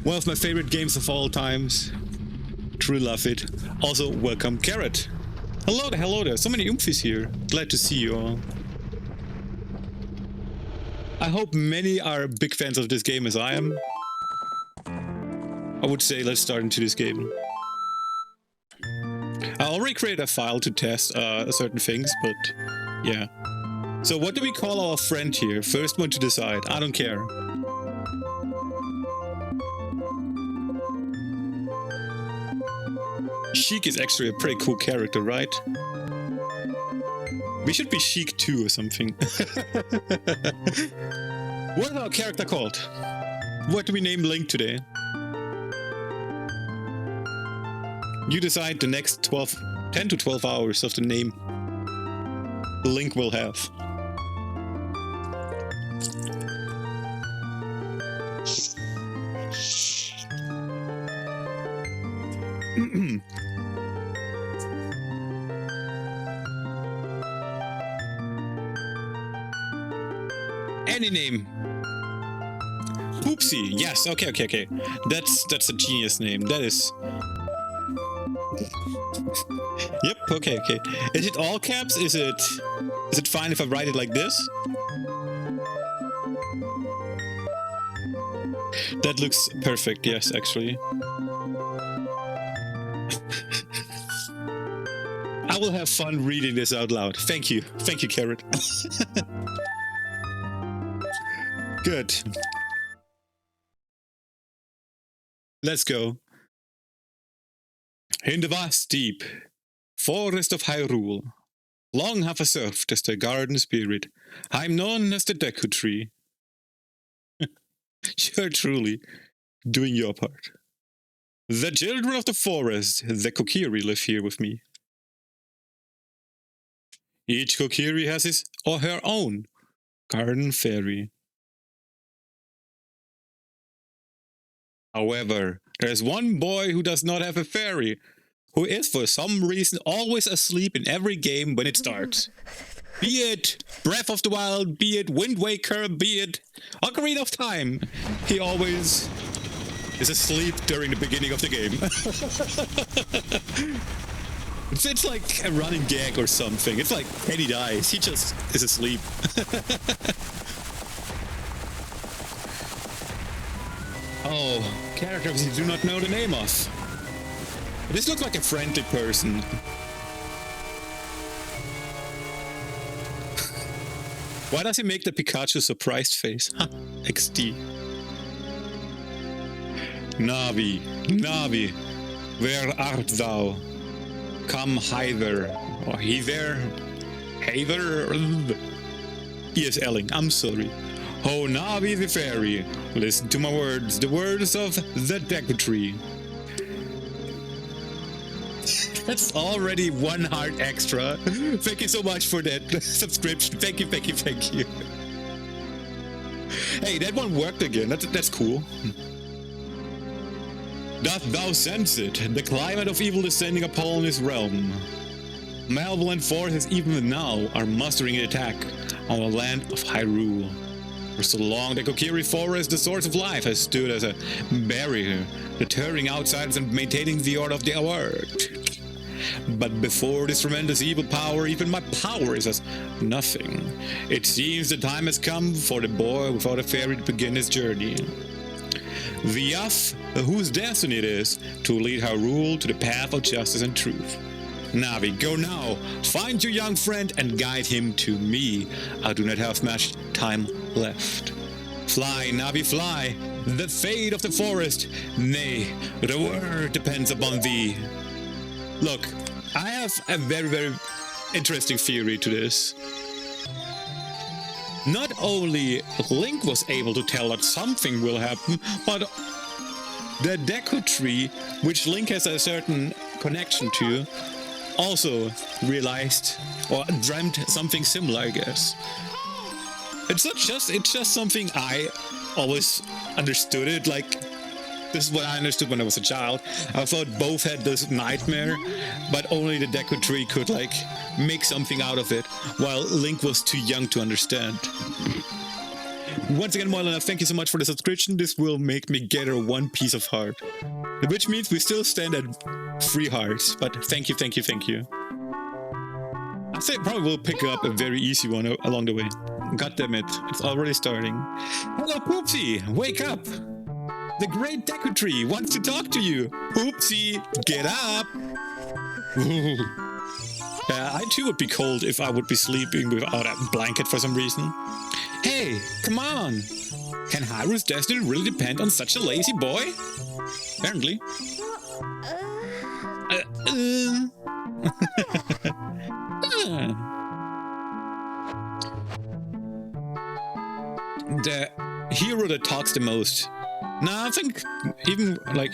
One of my favorite games of all times. Truly love it. Also, welcome, Carrot. Hello there. So many Oomphies here. Glad to see you all. I hope many are big fans of this game as I am. I would say let's start into this game. I already created a file to test certain things, but yeah. So what do we call our friend here? First one to decide. I don't care. Sheik is actually a pretty cool character, right? We should be Sheik too or something. What is our character called? What do we name Link today? You decide the next 10 to 12 hours of the name Link will have. Any name. Poopsie. Yes. Okay. That's a genius name. That is. Yep. Okay. Is it all caps? Is it fine if I write it like this? That looks perfect. Yes, actually. I will have fun reading this out loud. Thank you, Carrot. Good. Let's go. In the vast deep forest of Hyrule, long have I served as the garden spirit. I'm known as the Deku Tree. You're truly doing your part. The children of the forest, the Kokiri, live here with me. Each Kokiri has his or her own garden fairy. However, there is one boy who does not have a fairy, who is for some reason always asleep in every game when it starts. Be it Breath of the Wild, be it Wind Waker, be it Ocarina of Time, he always is asleep during the beginning of the game. It's like a running gag or something. It's like when he dies, he just is asleep. Oh, characters you do not know the name of. This looks like a friendly person. Why does he make the Pikachu surprised face? XD. Navi, where art thou? Come hither. Or hither? Yes, Elling, I'm sorry. Oh, Navi the fairy, listen to my words, the words of the Deku Tree. That's already 1 heart extra. Thank you so much for that subscription. Thank you. Hey, that one worked again. That's cool. Doth thou sense it? The climate of evil descending upon this realm. Malevolent forces even now are mustering an attack on the land of Hyrule. For so long, the Kokiri Forest, the source of life, has stood as a barrier, deterring outsiders and maintaining the order of the world. But before this tremendous evil power, even my power is as nothing. It seems the time has come for the boy without a fairy to begin his journey. The Yuff, whose destiny it is to lead Hyrule to the path of justice and truth. Navi, go now, find your young friend and guide him to me. I do not have much time left. Fly, Navi, fly. The fate of the forest, nay, the world depends upon thee. Look, I have a very interesting theory to this. Not only Link was able to tell that something will happen, but the Deku Tree, which Link has a certain connection to, also realized or dreamt something similar, I guess. It's just something I always understood it, like, this is what I understood when I was a child. I thought both had this nightmare, but only the Deku Tree could, like, make something out of it, while Link was too young to understand. Once again, Moilana, thank you so much for the subscription. This will make me gather one piece of heart. Which means we still stand at 3 hearts. But thank you, thank you, thank you. I say probably we'll pick up a very easy one along the way. God damn it, it's already starting. Hello, Poopsie! Wake up! The great Deku Tree wants to talk to you! Poopsie, get up! I too would be cold if I would be sleeping without a blanket for some reason. Hey, come on! Can Hyru's destiny really depend on such a lazy boy? Apparently. The hero that talks the most. Nah, I think even like...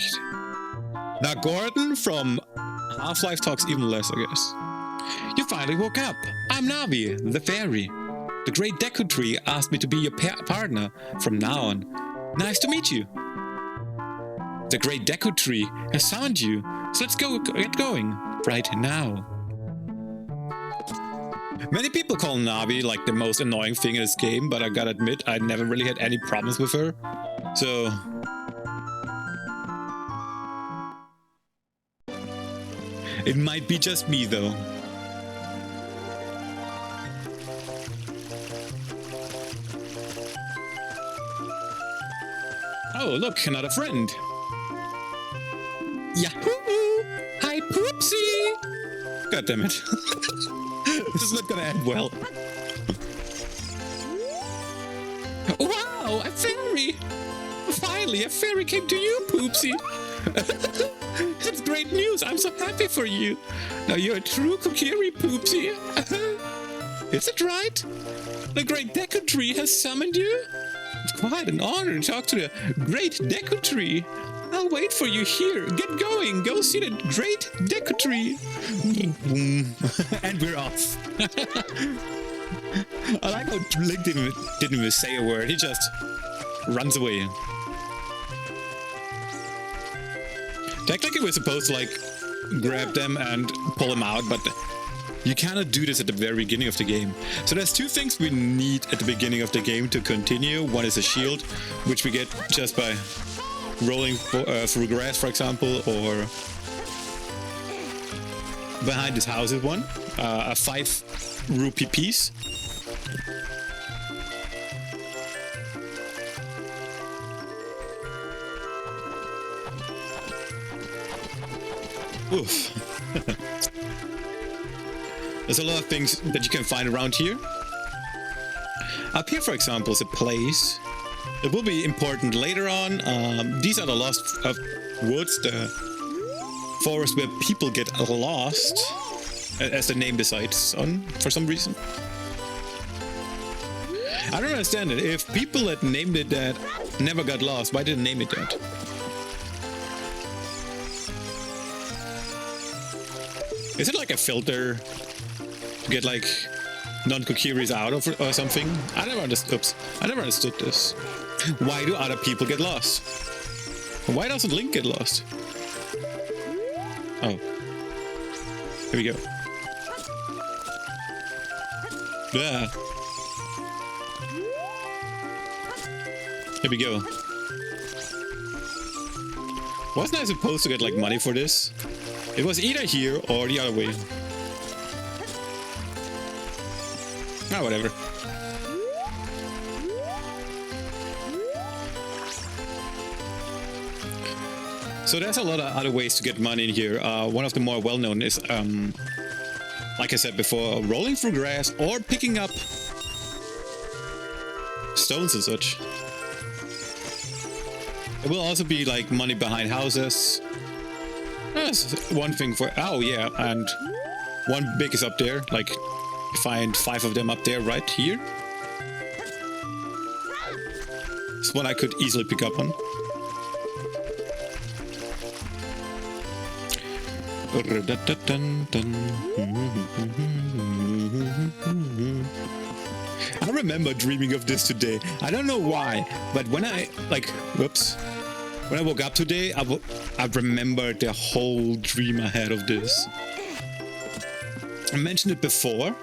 Now Gordon from Half-Life talks even less, I guess. You finally woke up. I'm Navi, the fairy. The great Deku Tree asked me to be your partner from now on. Nice to meet you. The great Deku Tree has summoned you, so let's get going right now. Many people call Navi like the most annoying thing in this game, but I gotta admit, I never really had any problems with her. So... It might be just me, though. Oh, look, another friend. Yahoo! Hi, Poopsie! God damn it. This is not gonna end well. Wow, a fairy! Finally, a fairy came to you, Poopsie! That's great news, I'm so happy for you! Now you're a true Kokiri, Poopsie! Is it right? The great Deku Tree has summoned you? It's quite an honor to talk to the great Deku Tree! I'll wait for you here. Get going. Go see the great Deku Tree. And we're off. I like how Link didn't even say a word. He just runs away. Technically, we're supposed to like grab them and pull them out, but you cannot do this at the very beginning of the game. So there's 2 things we need at the beginning of the game to continue. One is a shield, which we get just by rolling through grass, for example, or behind this house is one, a 5 rupee piece. Oof. There's a lot of things that you can find around here. Up here, for example, is a place. It will be important later on. These are the lost woods, the forest where people get lost, as the name decides on, for some reason. I don't understand it. If people that named it that never got lost, why didn't name it that? Is it like a filter to get like non-Kokiris out of or something? I never understood this. Why do other people get lost? Why doesn't Link get lost? Oh. Here we go. Yeah. Here we go. Wasn't I supposed to get like money for this? It was either here or the other way. Ah, whatever. So there's a lot of other ways to get money in here. One of the more well-known is, like I said before, rolling through grass or picking up stones and such. There will also be like money behind houses. That's one thing for... Oh yeah, and one big is up there. Like, find 5 of them up there right here. It's one I could easily pick up on. I remember dreaming of this today. I don't know why, but when I, like, whoops. When I woke up today, I remembered the whole dream I had of this. I mentioned it before.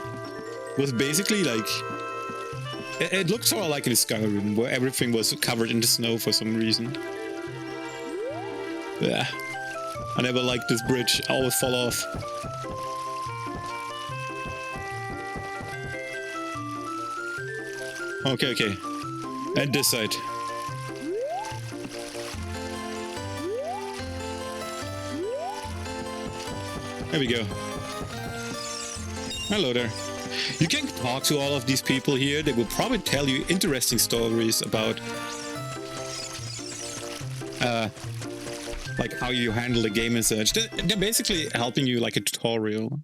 It was basically like It looked sort of like in Skyrim, where everything was covered in the snow for some reason. Yeah. I never liked this bridge. I always fall off. Okay, okay. And this side. There we go. Hello there. You can talk to all of these people here. They will probably tell you interesting stories about like how you handle the game and such. They're basically helping you like a tutorial.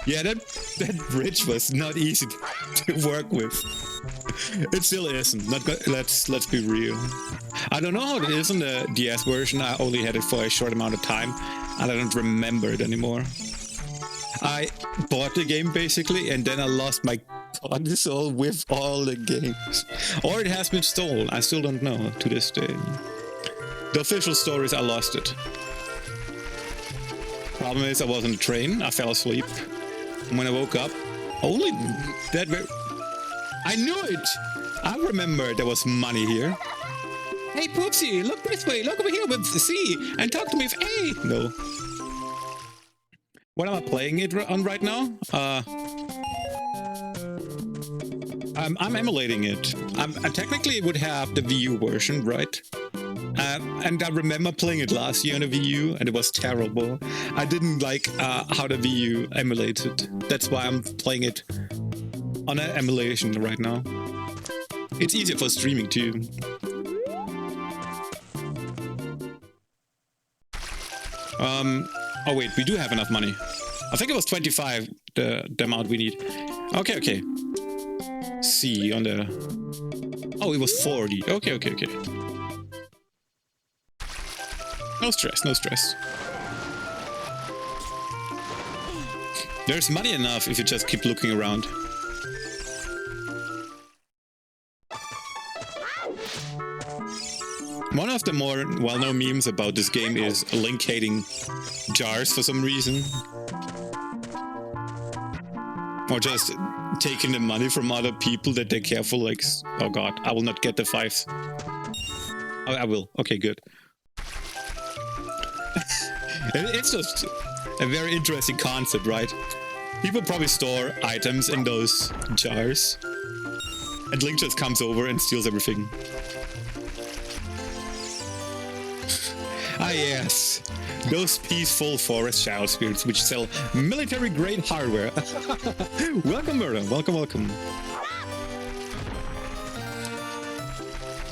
Yeah, that bridge was not easy to work with. It still isn't. Let's be real. I don't know how it is in the DS version. I only had it for a short amount of time, and I don't remember it anymore. I bought the game basically, and then I lost my console with all the games. Or it has been stolen. I still don't know to this day. The official story is I lost it. Problem is I was on the train. I fell asleep. And when I woke up, only that... I knew it! I remember there was money here. Hey, Poopsie, look this way. Look over here with C and talk to me with A. No. What am I playing it on right now? I'm emulating it. I technically would have the Wii U version, right? And I remember playing it last year on the Wii U, and it was terrible. I didn't like how the Wii U emulated. That's why I'm playing it on an emulation right now. It's easier for streaming too. Oh wait, we do have enough money. I think it was 25, the amount we need. Okay, okay. C on the... Oh, it was 40. Okay, okay, okay. No stress, no stress. There's money enough if you just keep looking around. One of the more well-known memes about this game is Link hating jars for some reason. Or just taking the money from other people that they're careful, like, oh god, I will not get the 5s. Oh, I will. Okay, good. It's just a very interesting concept, right? People probably store items in those jars. And Link just comes over and steals everything. Ah yes, those peaceful forest child spirits which sell military-grade hardware. Welcome, Murder. Welcome, welcome.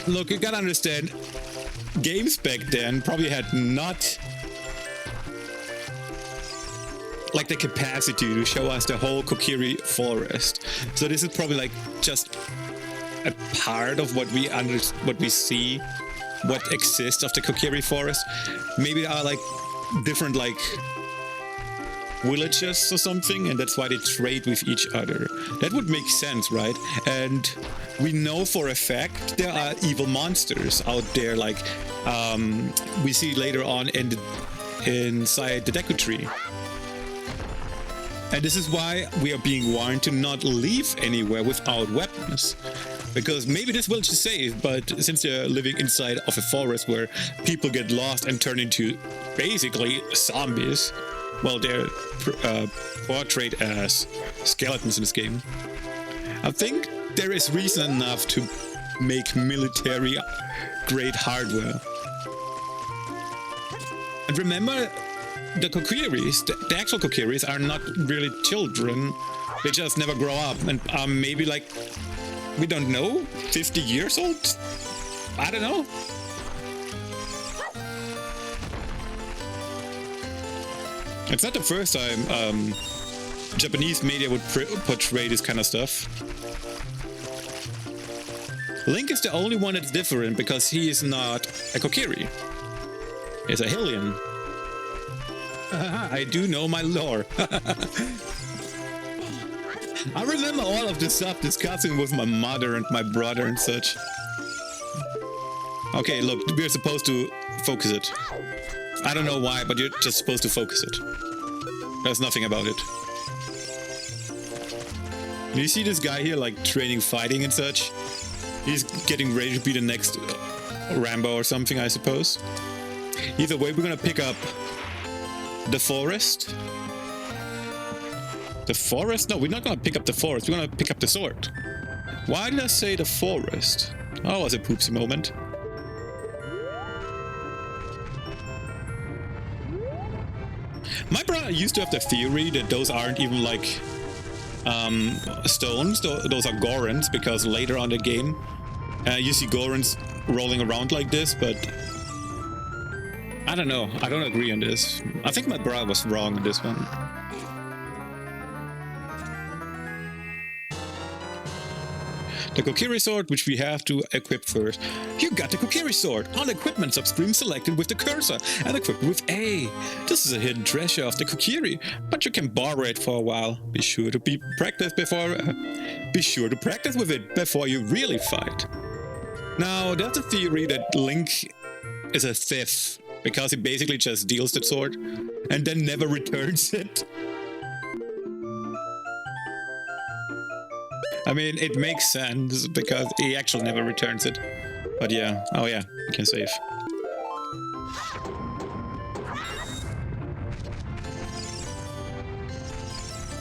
Look, you gotta understand, games back then probably had not like the capacity to show us the whole Kokiri forest. So this is probably like just a part of what we see. What exists of the Kokiri forest. Maybe there are like different like villages or something, and that's why they trade with each other. That would make sense, right? And we know for a fact there are evil monsters out there, like we see later on inside the Deku Tree. And this is why we are being warned to not leave anywhere without weapons. Because maybe this village is safe, but since they're living inside of a forest where people get lost and turn into basically zombies, well, they're portrayed as skeletons in this game. I think there is reason enough to make military-grade hardware. And remember, the Kokiris, the actual Kokiris, are not really children. They just never grow up, and maybe like... we don't know, 50 years old? I don't know. It's not the first time Japanese media would portray this kind of stuff. Link is the only one that's different because he is not a Kokiri. He's a Hylian. I do know my lore. I remember all of this stuff discussing with my mother and my brother and such. Okay, look, we're supposed to focus it. I don't know why, but you're just supposed to focus it. There's nothing about it. Do you see this guy here, like, training fighting and such? He's getting ready to be the next Rambo or something, I suppose. Either way, we're gonna pick up the forest. The forest? No, we're not gonna pick up the forest. We're gonna pick up the sword. Why did I say the forest? Oh, it was a poopsie moment. My brother used to have the theory that those aren't even like stones. Those are Gorons, because later on in the game you see Gorons rolling around like this, but I don't know. I don't agree on this. I think my brother was wrong on this one. The Kokiri sword, which we have to equip first. You got the Kokiri sword! On equipment subscreen selected with the cursor and equipped with A. This is a hidden treasure of the Kokiri, but you can borrow it for a while. Be sure to practice with it before you really fight. Now, there's a theory that Link is a thief, because he basically just steals the sword and then never returns it. I mean, it makes sense because he actually never returns it. But yeah, oh yeah, you can save.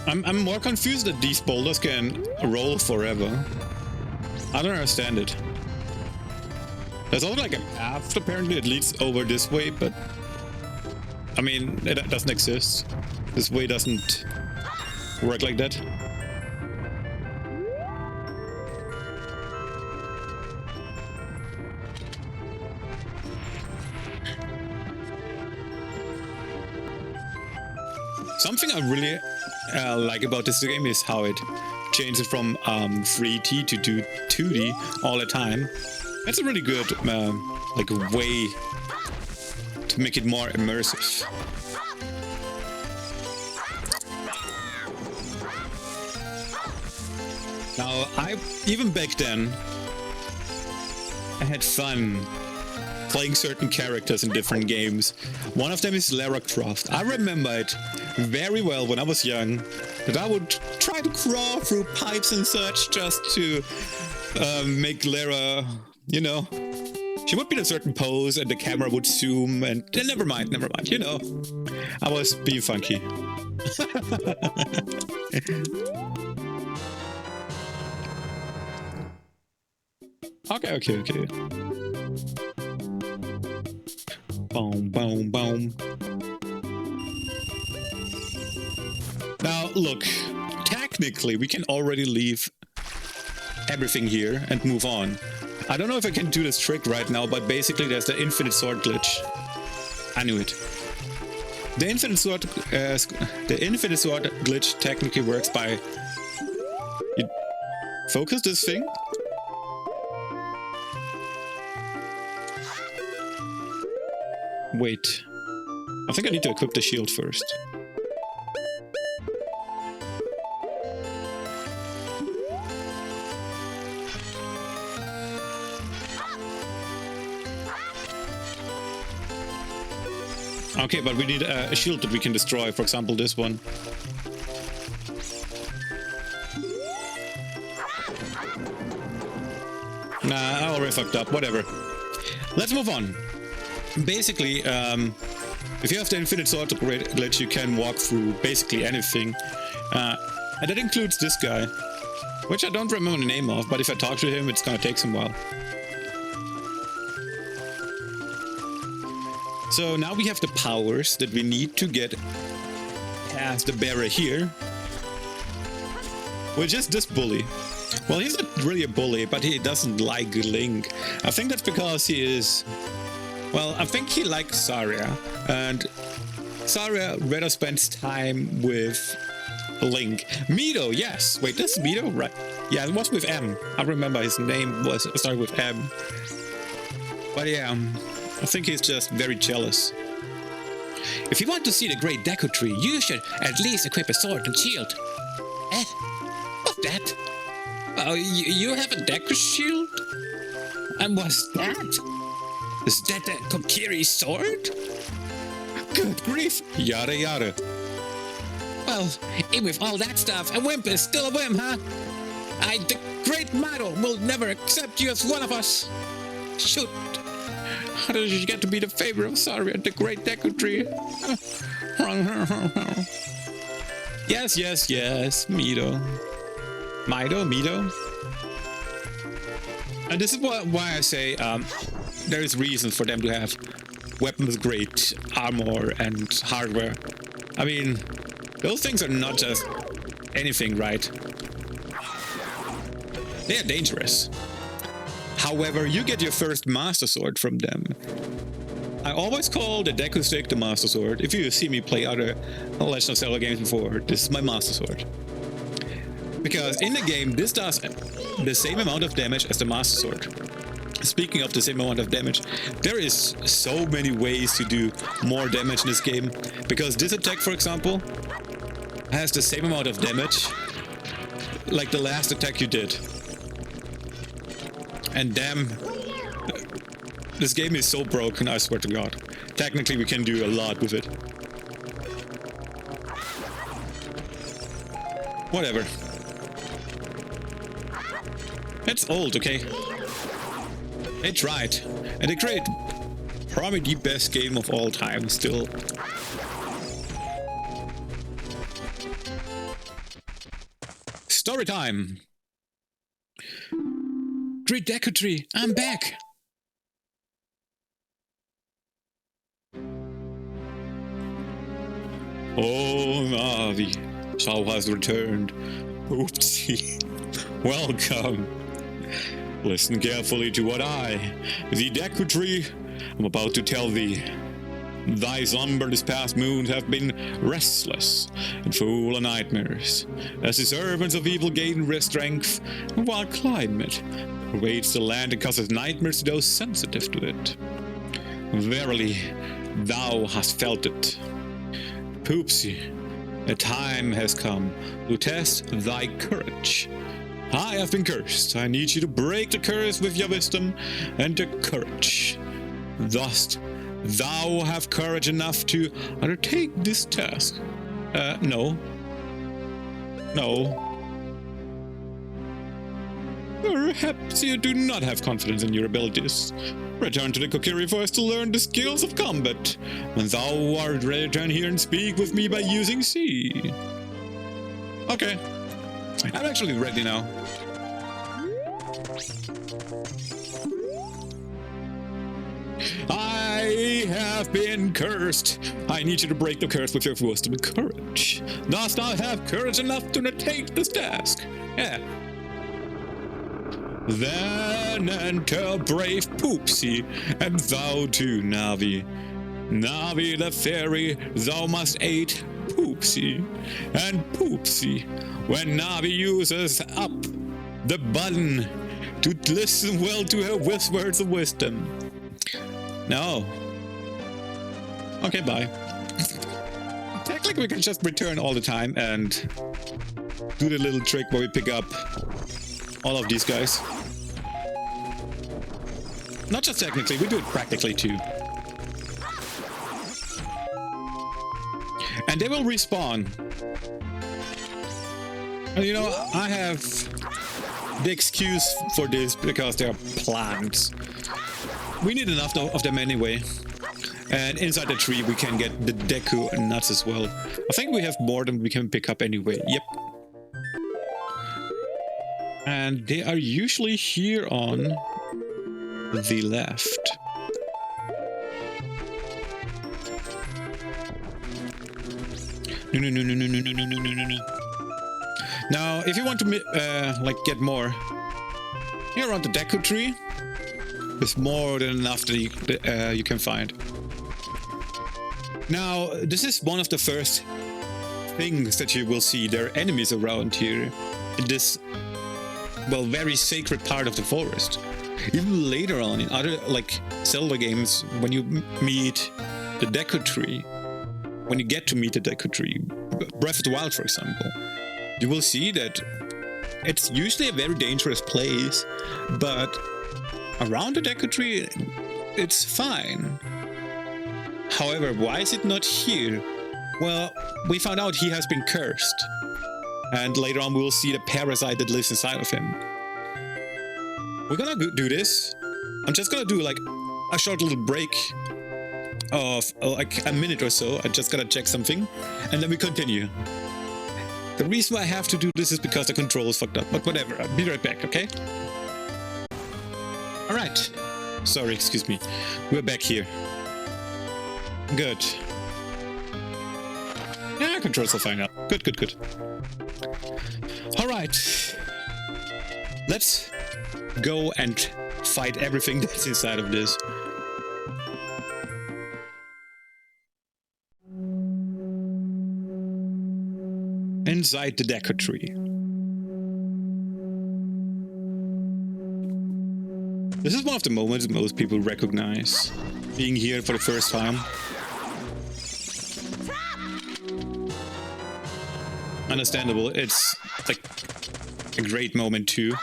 I'm more confused that these boulders can roll forever. I don't understand it. There's also like a path apparently that leads over this way, but I mean, it doesn't exist. This way doesn't work like that. Something I really like about this game is how it changes from 3D to 2D all the time. That's a really good like way to make it more immersive. Now, even back then, I had fun playing certain characters in different games. One of them is Lara Croft. I remember it very well when I was young, that I would try to crawl through pipes and such just to make Lara, you know, she would be in a certain pose and the camera would zoom and never mind, you know, I was being funky. Okay. Boom, boom, boom. Now, look, technically we can already leave everything here and move on. I don't know if I can do this trick right now, but basically there's the infinite sword glitch. I knew it. The infinite sword glitch technically works by you focus this thing. Wait, I think I need to equip the shield first. Okay, but we need a shield that we can destroy, for example this one. Nah, I already fucked up, whatever. Let's move on. Basically, if you have the infinite sword glitch, you can walk through basically anything. And that includes this guy, which I don't remember the name of, but if I talk to him, it's gonna take some while. So now we have the powers that we need to get past the barrier here. Which is this bully. Well, he's not really a bully, but he doesn't like Link. I think that's because he is... Well, I think he likes Saria, and Saria rather spends time with Link. Mido, yes. Wait, this is Mido, right? Yeah, it was with M. I remember his name was started with M. But yeah, I think he's just very jealous. If you want to see the great Deku Tree, you should at least equip a sword and shield. Eh? What's that? Oh, you have a Deku shield? And what's that? Is that a Kokiri sword? Good grief! Yada yada. Well, even with all that stuff, a wimp is still a wimp, huh? The great Milo, will never accept you as one of us. Shoot. How did you get to be the favorite of Saria, the great Deku Tree? Yes, Mito. Mito. And this is why I say there is reason for them to have weapons with great armor and hardware. I mean, those things are not just anything, right? They are dangerous. However, you get your first Master Sword from them. I always call the Deku Stick the Master Sword. If you see me play other Legend of Zelda games before, this is my Master Sword. Because in the game, this does the same amount of damage as the Master Sword. Speaking of the same amount of damage, there is so many ways to do more damage in this game. Because this attack, for example, has the same amount of damage like the last attack you did. And damn, this game is so broken, I swear to God. Technically, we can do a lot with it. Whatever. It's old, okay? They tried. And they created probably the best game of all time still. Story time! Great Deku Tree, I'm back! Oh, Navi, Shao has returned. Oopsie. Welcome. Listen carefully to what I, the Deku Tree, am about to tell thee. Thy slumber this past moons have been restless and full of nightmares, as the servants of evil gain rest strength, while climate pervades the land and causes nightmares to those sensitive to it. Verily, thou hast felt it. Poopsie, the time has come to test thy courage. I have been cursed. I need you to break the curse with your wisdom and your courage. Thus, thou have courage enough to undertake this task. No. Perhaps you do not have confidence in your abilities. Return to the Kokiri Forest to learn the skills of combat. When thou art ready, return here and speak with me by using C. Okay. I'm actually ready now. I have been cursed. I need you to break the curse with your wisdom and courage. Dost thou have courage enough to undertake this task? Yeah. Then enter brave Poopsie, and thou too, Navi. Navi the fairy, thou must aid Poopsie. And Poopsie, when Navi uses up the button to listen well to her words of wisdom. No. Okay, bye. Technically, we can just return all the time and do the little trick where we pick up all of these guys. Not just technically, we do it practically too. And they will respawn. And you know, I have the excuse for this because they are plants. We need enough of them anyway. And inside the tree we can get the Deku nuts as well. I think we have more than we can pick up anyway. Yep. And they are usually here on the left. No. Now, if you want to like get more, here around the Deku Tree, there's more than enough that you can find. Now, this is one of the first things that you will see. There are enemies around here in this, well, very sacred part of the forest. Even later on in other, like, Zelda games, when you meet the Deku Tree, when you get to meet the Deku Tree, Breath of the Wild, for example, you will see that it's usually a very dangerous place, but around the Deku Tree, it's fine. However, why is it not here? Well, we found out he has been cursed. And later on, we will see the parasite that lives inside of him. We're gonna do this. I'm just gonna do like a short little break of like a minute or so. I just gotta check something, and then we continue. The reason why I have to do this is because the control is fucked up, but whatever. I'll be right back, okay? Alright. Sorry, excuse me. We're back here. Good. Yeah, controls are fine now. Good, good, good. Alright. Let's go and fight everything that's inside of this. Inside the Deku Tree. This is one of the moments most people recognize. Being here for the first time. Understandable, it's like a great moment too.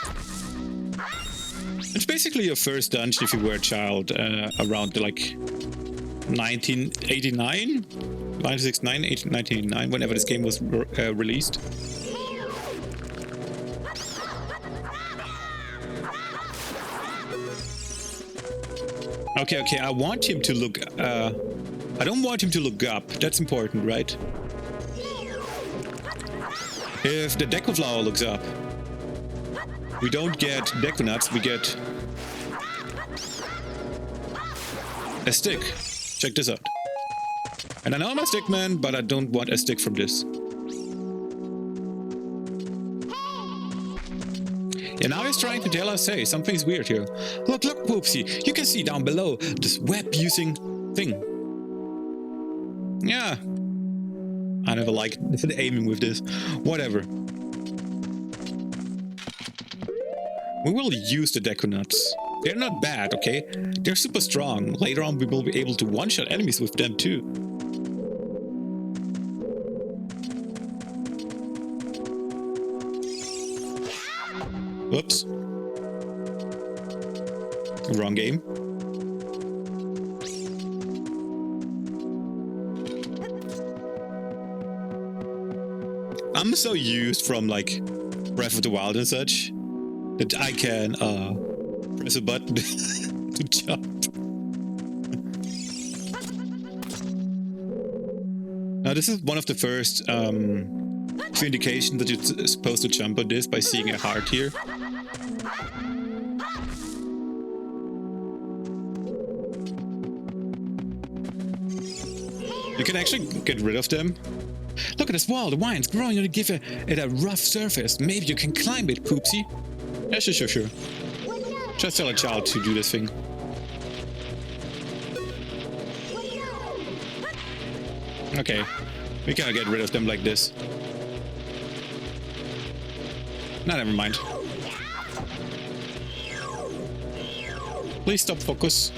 It's basically your first dungeon if you were a child around like 1989? 1969, 1989, whenever this game was released. Okay, I want him to look, I don't want him to look up, that's important, right? If the Deku Flower looks up, we don't get Deku Nuts, we get a stick. Check this out. And I know I'm a stick man, but I don't want a stick from this. Yeah, now he's trying to tell us, hey, something's weird here. Look, Poopsie, you can see down below this web-using thing. Yeah. I never liked aiming with this. Whatever. We will use the Deku Nuts. They're not bad, okay? They're super strong. Later on we will be able to one-shot enemies with them too. Whoops. Wrong game. I'm so used from like Breath of the Wild and such that I can press a button to jump. Now this is one of the first indications that you're supposed to jump on this by seeing a heart here. You can actually get rid of them. Look at this wall, the wine's growing to give it a rough surface. Maybe you can climb it, Poopsie. Yeah, sure. Just tell a child to do this thing. Okay, we can't get rid of them like this. No, never mind. Please stop focus.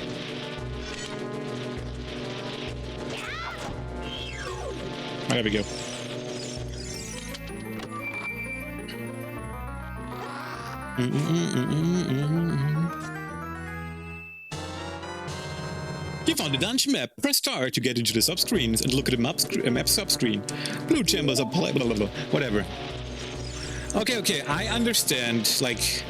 Oh, there we go. You found the dungeon map. Press start to get into the subscreens and look at the map subscreen. Blue chambers are blah blah blah. Whatever. Okay, I understand, like,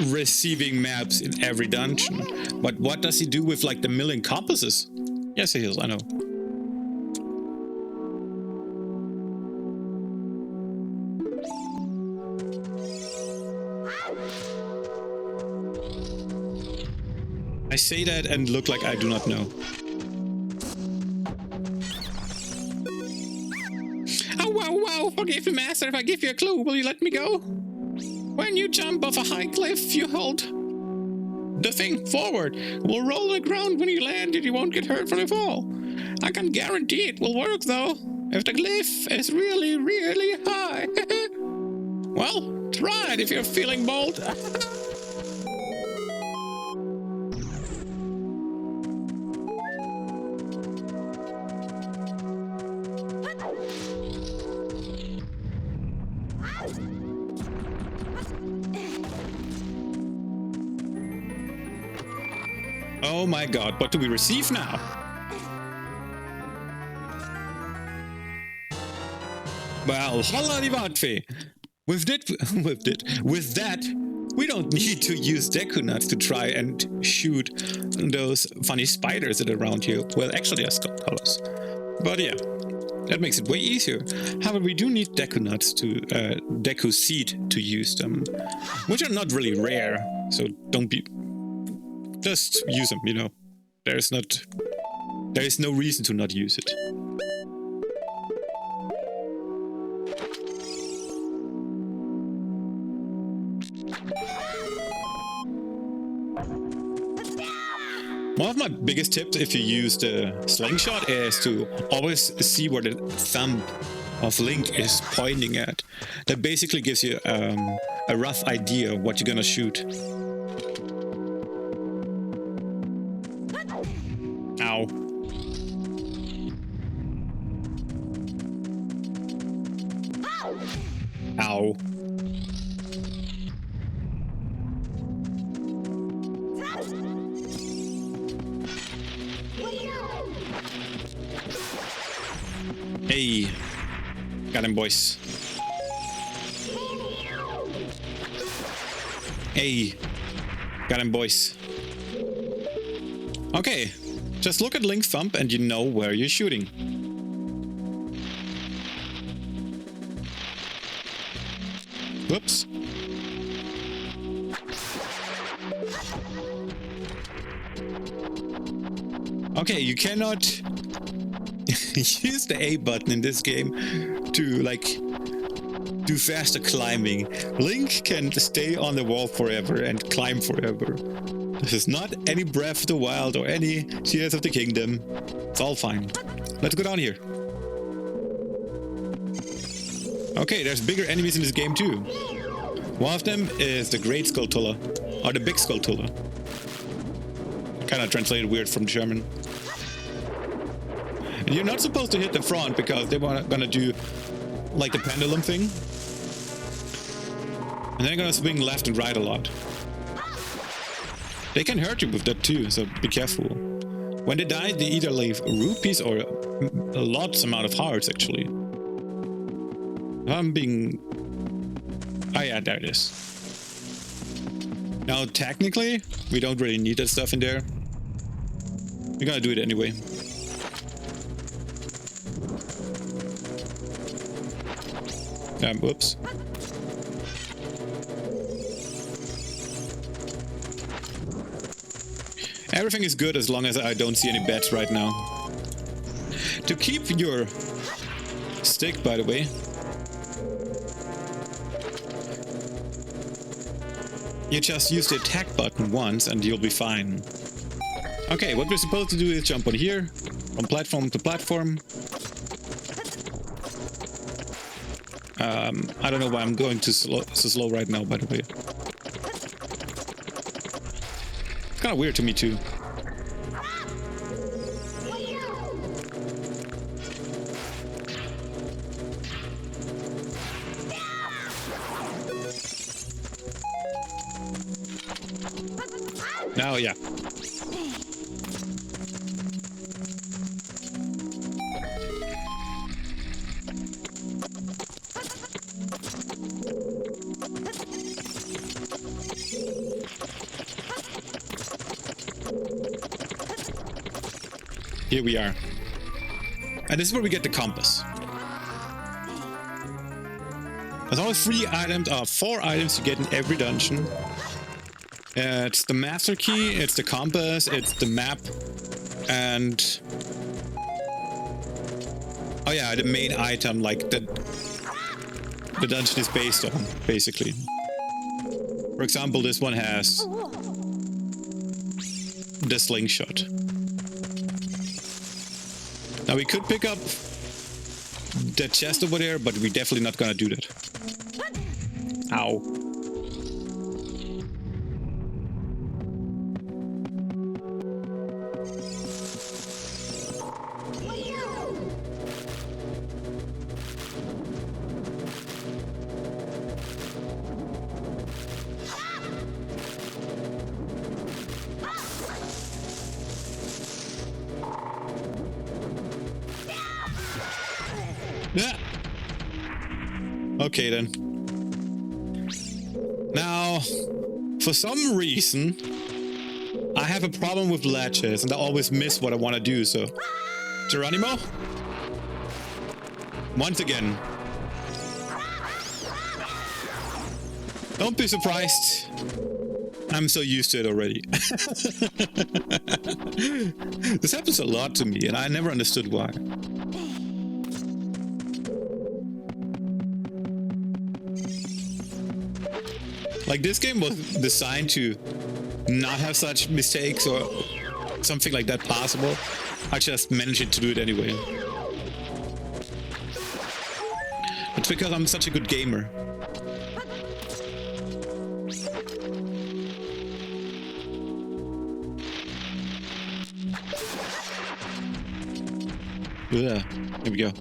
receiving maps in every dungeon. But what does he do with, like, the million compasses? Yes, he is, I know. I say that and look like I do not know. Oh, wow, forgive me, master, if I give you a clue, will you let me go? When you jump off a high cliff, you hold the thing forward. It will roll on the ground when you land and you won't get hurt from the fall. I can guarantee it will work, though, if the cliff is really, really high. Well, try it if you're feeling bold. Oh my god, what do we receive now? Well, holla di Vatfe. With that, we don't need to use Deku nuts to try and shoot those funny spiders that are around here. Well, actually, are skull colors. But yeah, that makes it way easier. However, we do need Deku nuts to Deku seed to use them, which are not really rare. So don't be. Just use them. You know, there is no reason to not use it. One of my biggest tips if you use the slingshot is to always see where the thumb of Link is pointing at. That basically gives you a rough idea of what you're gonna shoot. Ow. Ow. Hey, got him, boys. Hey, got him, boys. Okay, just look at Link's thumb and you know where you're shooting. Whoops. Okay, you cannot use the A button in this game to like do faster climbing. Link can stay on the wall forever and climb forever. This is not any Breath of the Wild or any Tears of the Kingdom. It's all fine. Let's go down here. Okay, there's bigger enemies in this game too. One of them is the Great Skulltula, or the Big Skulltula. Kind of translated weird from German. And you're not supposed to hit the front because they're gonna do like the pendulum thing. And they're gonna swing left and right a lot. They can hurt you with that too, so be careful. When they die, they either leave rupees or a lots amount of hearts actually. I'm being... Oh yeah, there it is. Now technically, we don't really need that stuff in there. We're gonna do it anyway. Whoops. Everything is good as long as I don't see any bats right now. To keep your stick, by the way, you just use the attack button once and you'll be fine. Okay, what we're supposed to do is jump on here, from platform to platform. I don't know why I'm going so slow right now, by the way. It's kind of weird to me too. Now, yeah. Here we are. And this is where we get the compass. There's only 4 items you get in every dungeon. It's the master key, it's the compass, it's the map, and... Oh yeah, the main item, like the dungeon is based on, basically. For example, this one has the slingshot. Now we could pick up that chest over there, but we're definitely not gonna do that. Ow. Yeah. Okay then. Now, for some reason, I have a problem with latches and I always miss what I want to do, so... Geronimo? Once again. Don't be surprised. I'm so used to it already. This happens a lot to me and I never understood why. Like, this game was designed to not have such mistakes or something like that possible. I just managed to do it anyway. It's because I'm such a good gamer. Yeah, here we go.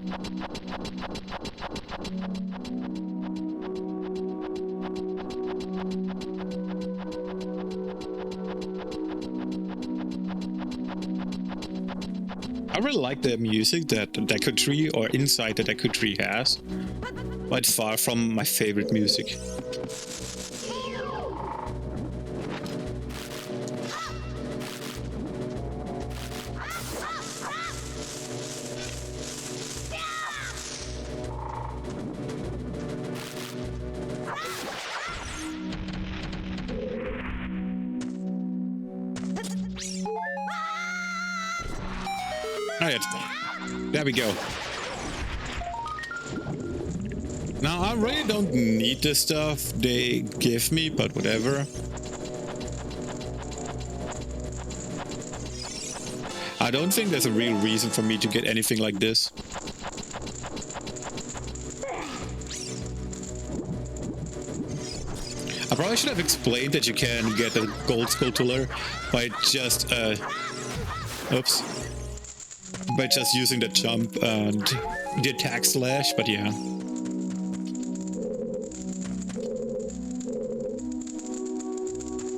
I really like the music that Deku Tree or Inside the Deku Tree has, but it's far from my favorite music. Alright, there we go. Now, I really don't need the stuff they give me, but whatever. I don't think there's a real reason for me to get anything like this. I probably should have explained that you can get a gold skulltula by just, oops. By just using the jump and the attack slash, but yeah.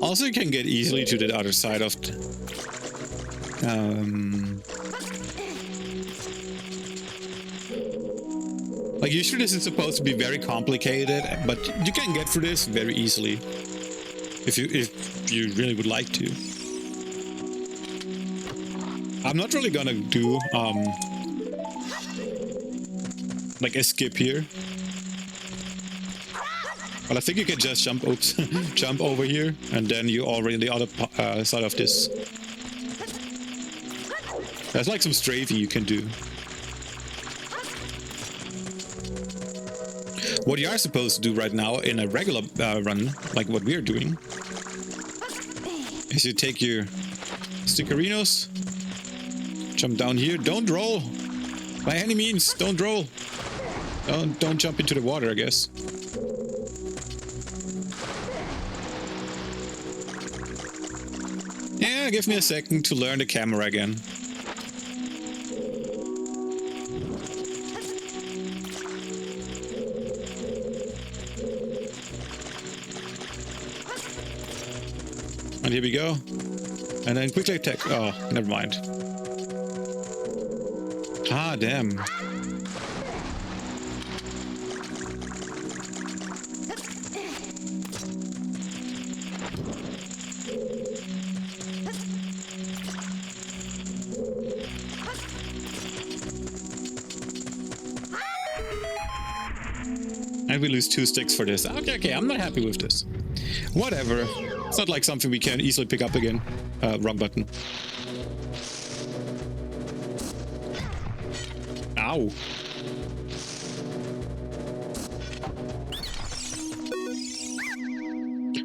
Also, you can get easily to the other side of the, like, usually this is supposed to be very complicated, but you can get through this very easily if you really would like to. I'm not really gonna do like a skip here, but I think you can just jump. Oops, jump over here, and then you're already on the other side of this. There's like some strafing you can do. What you are supposed to do right now in a regular run, like what we're doing, is you take your stickerinos. Jump down here. Don't roll. By any means, don't roll. Don't jump into the water, I guess. Yeah, give me a second to learn the camera again. And here we go. And then quickly attack. Oh, never mind. Ah, damn. And we lose 2 sticks for this. Okay, I'm not happy with this. Whatever. It's not like something we can easily pick up again. Wrong button. Ow.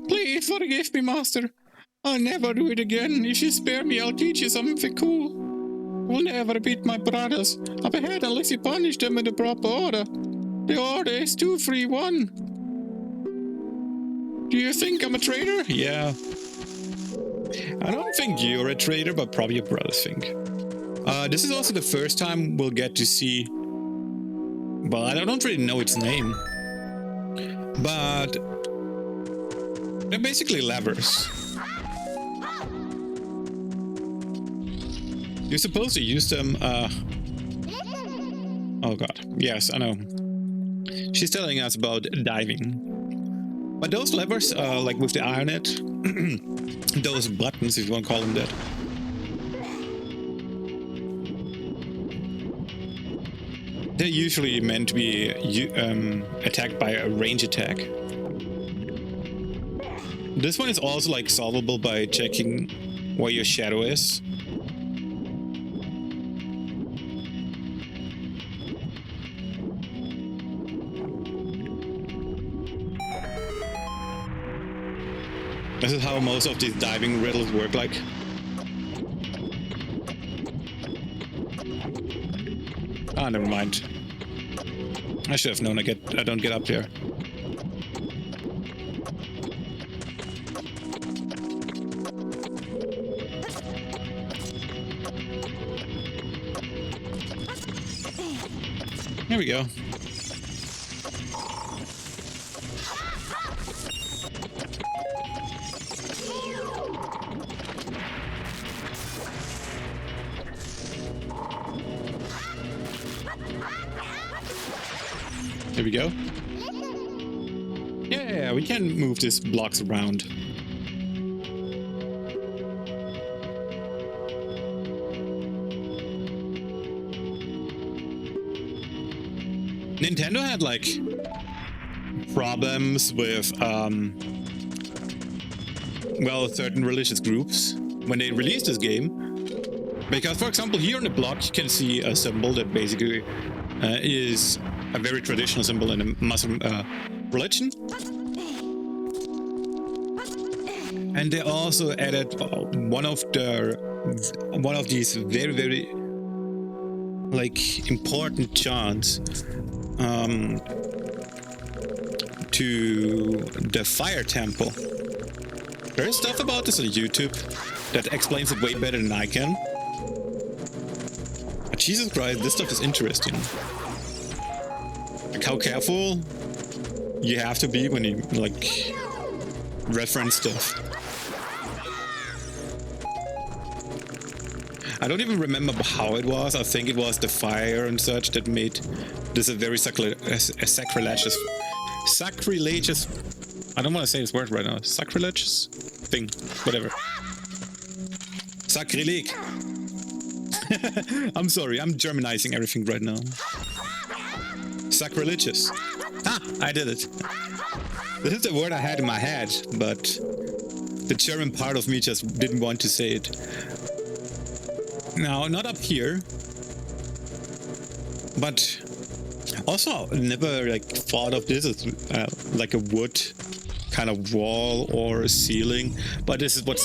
Please forgive me, master. I'll never do it again. If you spare me, I'll teach you something cool. We'll never beat my brothers up ahead unless you punish them in the proper order. The order is 2-3-1. Do you think I'm a traitor? Yeah. I don't think you're a traitor, but probably your brothers think. This is also the first time we'll get to see... Well, I don't really know its name. But... they're basically levers. You're supposed to use them, oh god. Yes, I know. She's telling us about diving. But those levers, like with the ironet, those buttons, if you want to call them that, they're usually meant to be attacked by a range attack. This one is also like solvable by checking where your shadow is. This is how most of these diving riddles work like. Ah, never mind. I should have known I don't get up there. Here we go. Here we go. Yeah, we can move these blocks around. Nintendo had like problems with well, certain religious groups when they released this game, because for example here on the block you can see a symbol that basically is a very traditional symbol in the Muslim religion, and they also added one of these very like important chants to the fire temple. There is stuff about this on YouTube that explains it way better than I can. But Jesus Christ, this stuff is interesting. Like how careful you have to be when you like reference stuff. I don't even remember how it was. I think it was the fire and such that made this a very sacrilegious. I don't want to say this word right now. Sacrilegious thing, whatever. Sacrilege. I'm sorry, I'm Germanizing everything right now. Sacrilegious. Ah, I did it. This is the word I had in my head, but the German part of me just didn't want to say it. Now, not up here, but also never like thought of this as like a wood kind of wall or ceiling, but this is what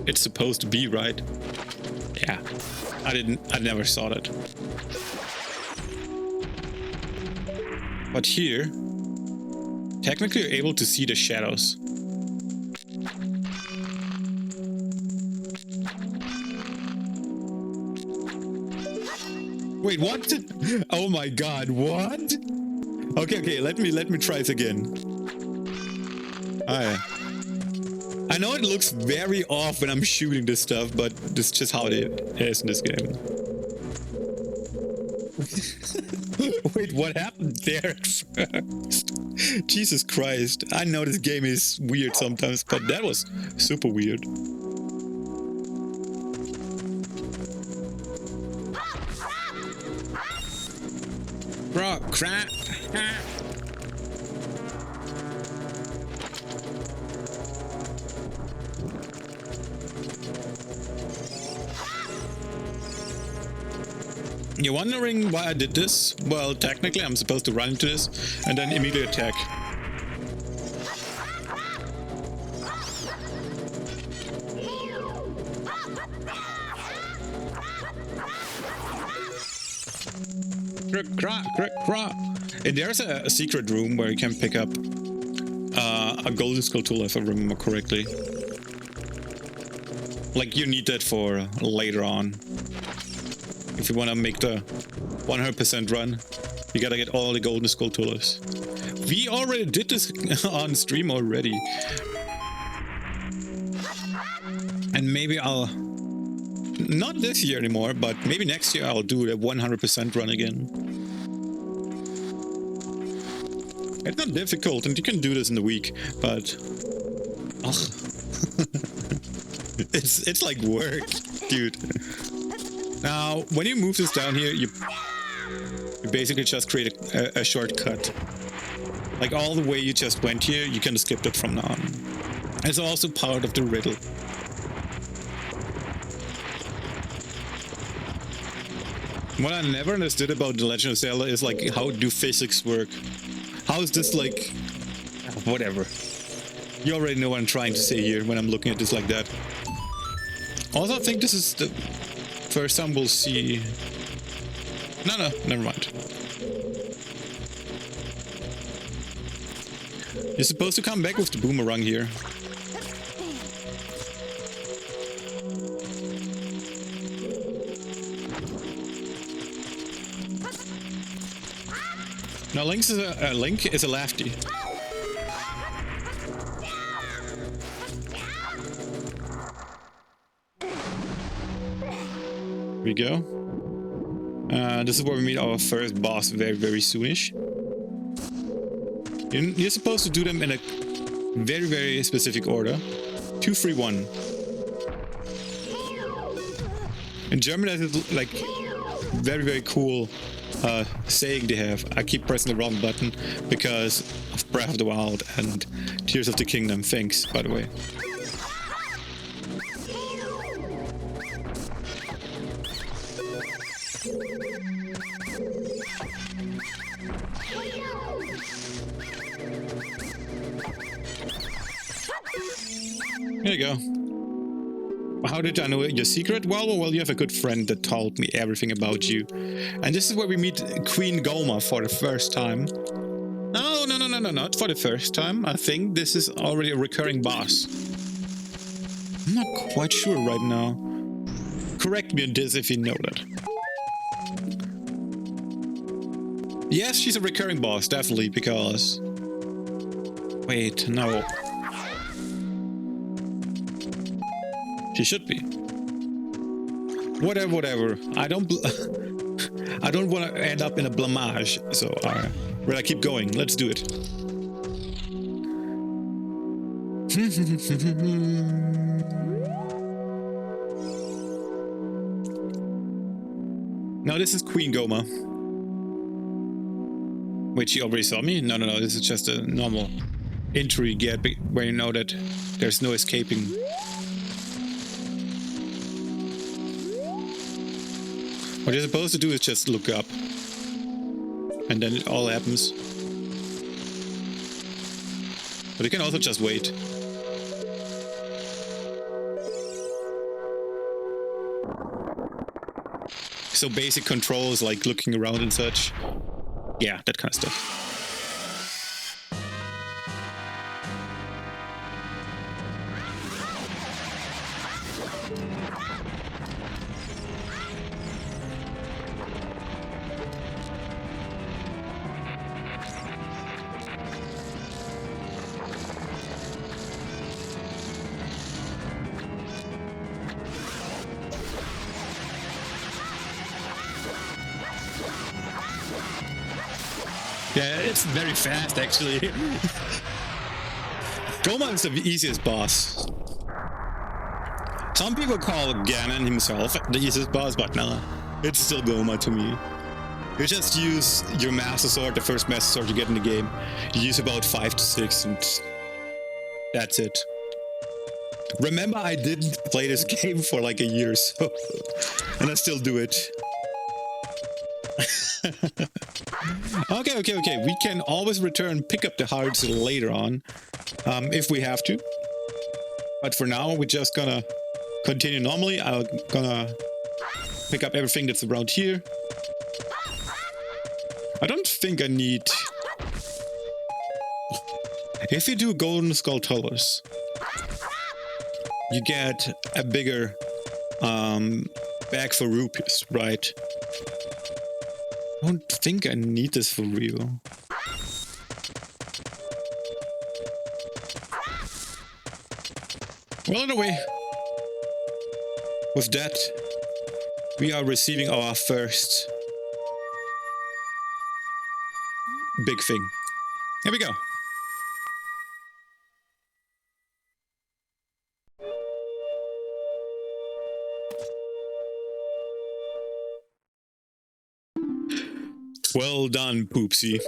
it's supposed to be, right? Yeah, I never saw that. But here, technically you're able to see the shadows. Wait, what? Oh my god, what? Okay, let me try it again. I know it looks very off when I'm shooting this stuff, but this is just how it is in this game. Wait, what happened there first? Jesus Christ, I know this game is weird sometimes, but that was super weird. Bro, crap. You're wondering why I did this? Well, technically I'm supposed to run into this and then immediately attack. And there's a secret room where you can pick up a golden skull tool, if I remember correctly. Like you need that for later on. If you want to make the 100% run, you gotta get all the golden skull tools. We already did this on stream already. And maybe I'll... Not this year anymore, but maybe next year I'll do the 100% run again. It's not difficult, and you can do this in a week, but ugh. it's like work, dude. Now, when you move this down here, you basically just create a shortcut. Like all the way you just went here, you can skip it from now on. It's also part of the riddle. What I never understood about The Legend of Zelda is like, how do physics work? How is this like... whatever. You already know what I'm trying to say here when I'm looking at this like that. Also, I think this is the first time we'll see... No, never mind. You're supposed to come back with the boomerang here. Now Link is a lefty. Here we go. This is where we meet our first boss very soonish. You're supposed to do them in a very specific order. 2, 3, 1. In German, that is like very cool saying they have. I keep pressing the wrong button because of Breath of the Wild and Tears of the Kingdom. Thanks, by the way. Here you go. How did I know your secret? Well, you have a good friend that told me everything about you. And this is where we meet Queen Goma for the first time. No, not for the first time. I think this is already a recurring boss. I'm not quite sure right now. Correct me on this if you know that. Yes, she's a recurring boss, definitely, because... Wait, no. She should be. Whatever. I don't want to end up in a blamage, so I keep going. Let's do it. Now this is Queen Goma. Wait, she already saw me? No. This is just a normal entry you get where you know that there's no escaping. What you're supposed to do is just look up. And then it all happens. But you can also just wait. So basic controls like looking around and such. Yeah, that kind of stuff. Yeah, it's very fast, actually. Goma is the easiest boss. Some people call Ganon himself the easiest boss, but no, it's still Goma to me. You just use your Master Sword, the first Master Sword you get in the game. You use about 5 to 6, and that's it. Remember, I didn't play this game for like a year, so... and I still do it. Okay. We can always return, pick up the hearts later on, if we have to. But for now, we're just gonna continue normally. I'm gonna pick up everything that's around here. I don't think I need... If you do Golden Skull Towers, you get a bigger bag for rupees, right? I don't think I need this for real. Well, anyway, with that, we are receiving our first big thing. Here we go. Well done, Poopsie.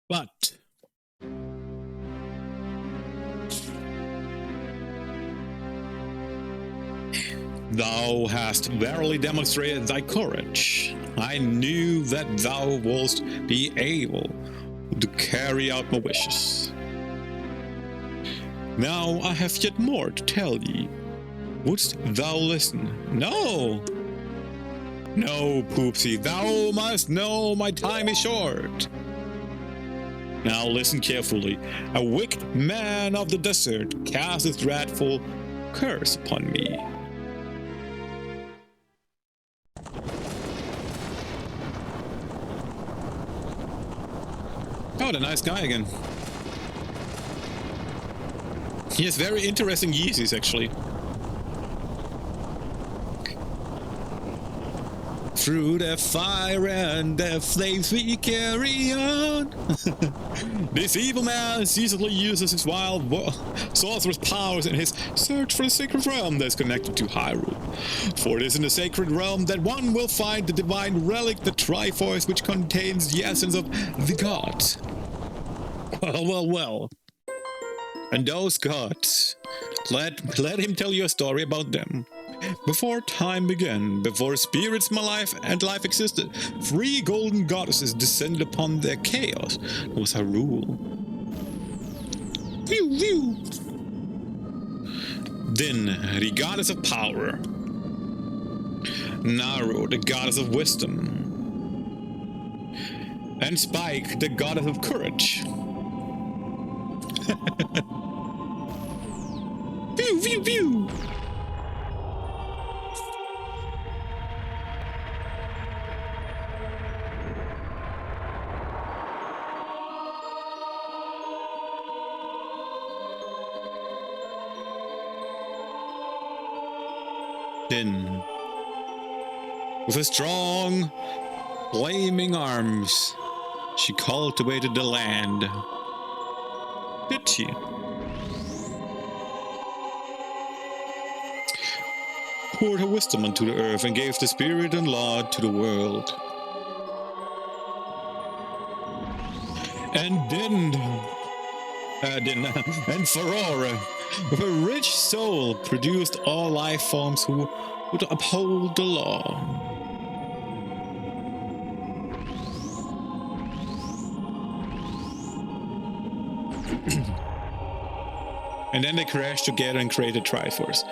But thou hast verily demonstrated thy courage. I knew that thou wouldst be able to carry out my wishes. Now I have yet more to tell thee. Wouldst thou listen? No! No, Poopsie, thou must know my time is short. Now listen carefully. A wicked man of the desert cast his dreadful curse upon me. Oh, the nice guy again. He has very interesting Yeezys, actually. Through the fire and the flames we carry on. This evil man ceaselessly uses his wild sorcerous powers in his search for the sacred realm that is connected to Hyrule. For it is in the sacred realm that one will find the divine relic, the Triforce, which contains the essence of the gods. Well. And those gods, let him tell you a story about them. Before time began, before spirits, my life, and life existed, 3 golden goddesses descended upon their chaos. It was Hyrule. Din, the goddess of power. Naru, the goddess of wisdom. And Spike, the goddess of courage. Pew! Din, with her strong, flaming arms, she cultivated the land. Did she? Poured her wisdom unto the earth and gave the spirit and law to the world. And Din and Farora, with a rich soul, produced all life forms who would uphold the law. And then they crashed together and created Triforce.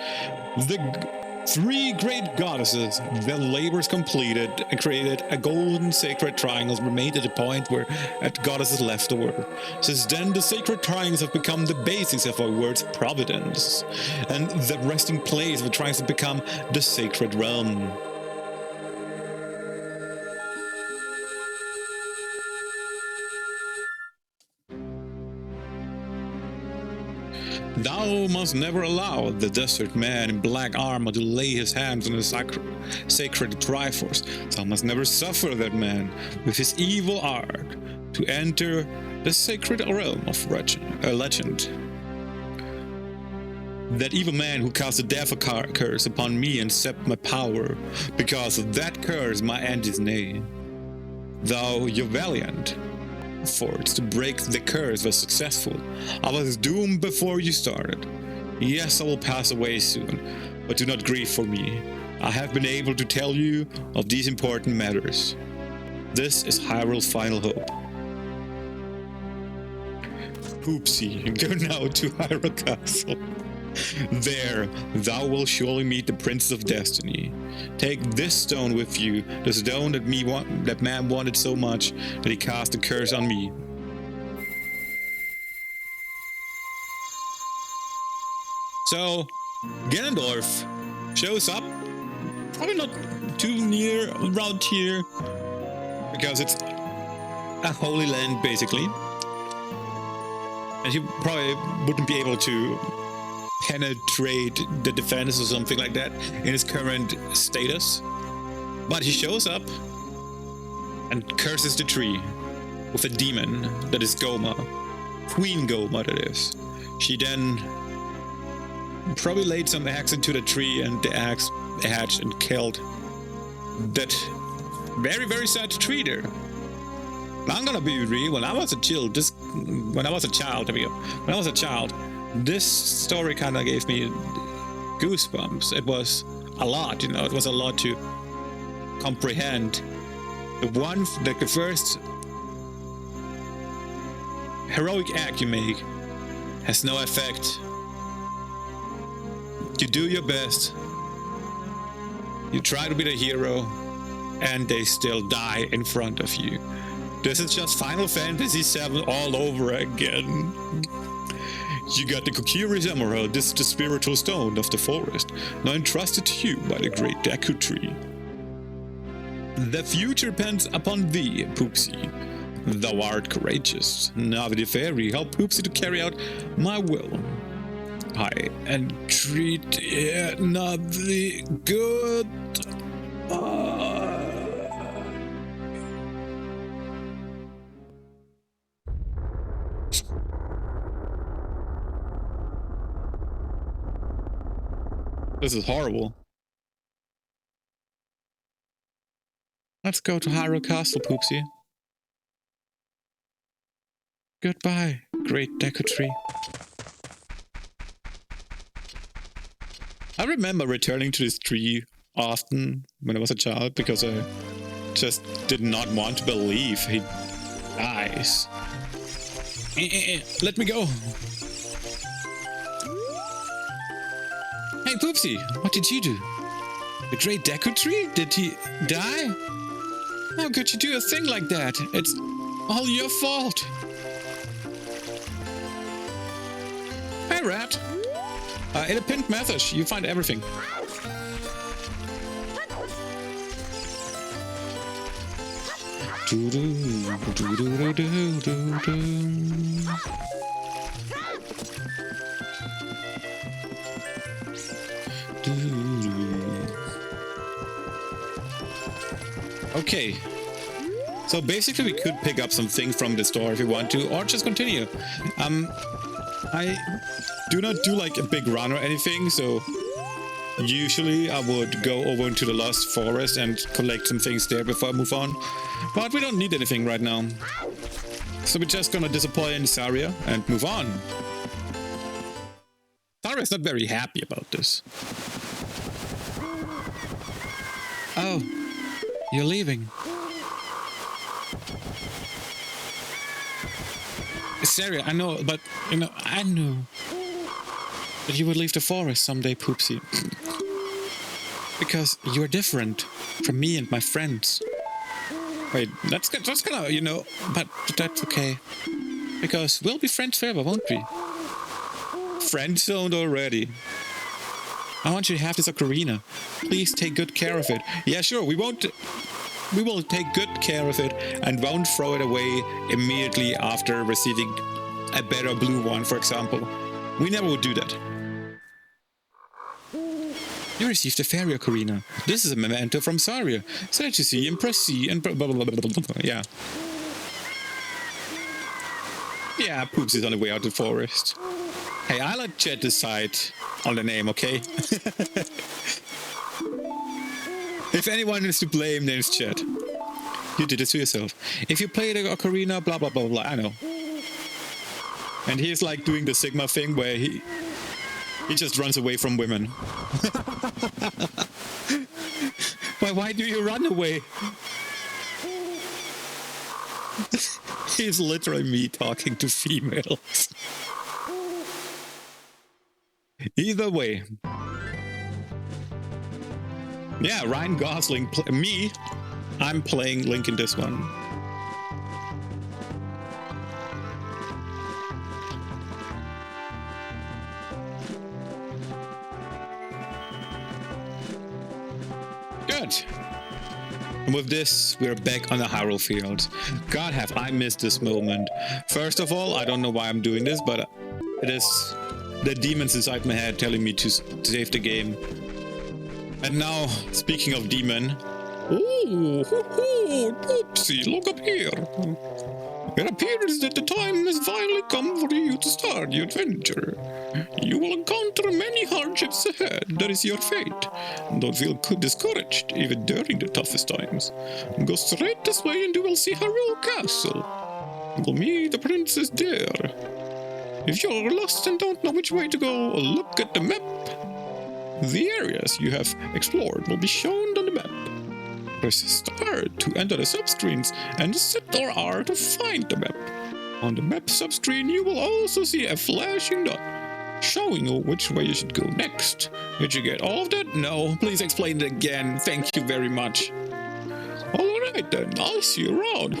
The 3 great goddesses, their labors completed, and created a golden sacred triangles remained at the point where the goddesses left the world. Since then, the sacred triangles have become the basis of our word's providence, and the resting place of the triangles have become the sacred realm. Thou must never allow the desert man in black armor to lay his hands on the sacred Triforce. Thou must never suffer that man with his evil art to enter the sacred realm of legend. That evil man who cast a death curse upon me and sapped my power, because of that curse my end is nigh. Though you're valiant efforts to break the curse was successful, I was doomed before you started. Yes, I will pass away soon, but do not grieve for me. I have been able to tell you of these important matters. This is Hyrule's final hope. Poopsie, go now to Hyrule Castle. There, thou wilt surely meet the Princess of Destiny. Take this stone with you, the stone that man wanted so much that he cast a curse on me. So, Ganondorf shows up, probably not too near around here, because it's a holy land basically, and he probably wouldn't be able to penetrate the defense or something like that in his current status, but he shows up and curses the tree. with a demon that is Goma. Queen Goma, that is. She then probably laid some axe into the tree, and the axe hatched and killed that very, very sad tree there. I'm gonna be real. When I was a child, this story kind of gave me goosebumps. It was a lot, it was a lot to comprehend. The first heroic act you make has no effect. You do your best. You try to be the hero, and they still die in front of you. This is just Final Fantasy VII all over again. You got the Kokiri's Emerald. This is the spiritual stone of the forest, now entrusted to you by the great Deku Tree. The future depends upon thee, Poopsie. Thou art courageous. Navi the Fairy, help Poopsie to carry out my will. I entreat Navi good. This is horrible. Let's go to Hyrule Castle, Poopsie. Goodbye, great Deku Tree. I remember returning to this tree often when I was a child because I just did not want to believe he dies. Let me go. Hey, Poopsie, what did you do? The great Deku Tree? Did he die? How could you do a thing like that? It's all your fault. Hey, Rat. In a pinned message, you find everything. Okay, so basically we could pick up some things from the store if you want to, or just continue. I do not do like a big run or anything, so usually I would go over into the Lost Forest and collect some things there before I move on, but we don't need anything right now. So we're just gonna disappoint Saria and move on. Saria's not very happy about this. Oh, you're leaving. Saria, I know, but, I knew that you would leave the forest someday, Poopsie. Because you're different from me and my friends. Wait, that's kind of, but that's okay. Because we'll be friends forever, won't we? Friend-zoned already. I want you to have this ocarina. Please take good care of it. Yeah, sure, we will take good care of it and won't throw it away immediately after receiving a better blue one, for example. We never would do that. You received a fairy ocarina. This is a memento from Saria. So that you see and press C and blah blah blah blah blah blah. Yeah. Yeah, Poops is on the way out of the forest. Hey, I let Chet decide on the name, okay? If anyone is to blame, then it's Chet. You did it to yourself. If you play the ocarina, blah blah blah blah, I know. And he's like doing the Sigma thing where he just runs away from women. Why do you run away? He's literally me talking to females. Either way. Yeah, Ryan Gosling, I'm playing Link in this one. Good. And with this, we're back on the Hyrule Field. God, have I missed this moment. First of all, I don't know why I'm doing this, but it is the demons inside my head telling me to save the game. And now, speaking of demon... Ooh, oopsie, look up here. It appears that the time has finally come for you to start your adventure. You will encounter many hardships ahead, that is your fate. Don't feel discouraged, even during the toughest times. Go straight this way and you will see Hyrule Castle. You will meet the princess there. If you're lost and don't know which way to go, look at the map. The areas you have explored will be shown on the map. Press start to enter the subscreens and set or R to find the map. On the map subscreen you will also see a flashing dot showing you which way you should go next. Did you get all of that? No, please explain it again. Thank you very much. Alright then, I'll see you around.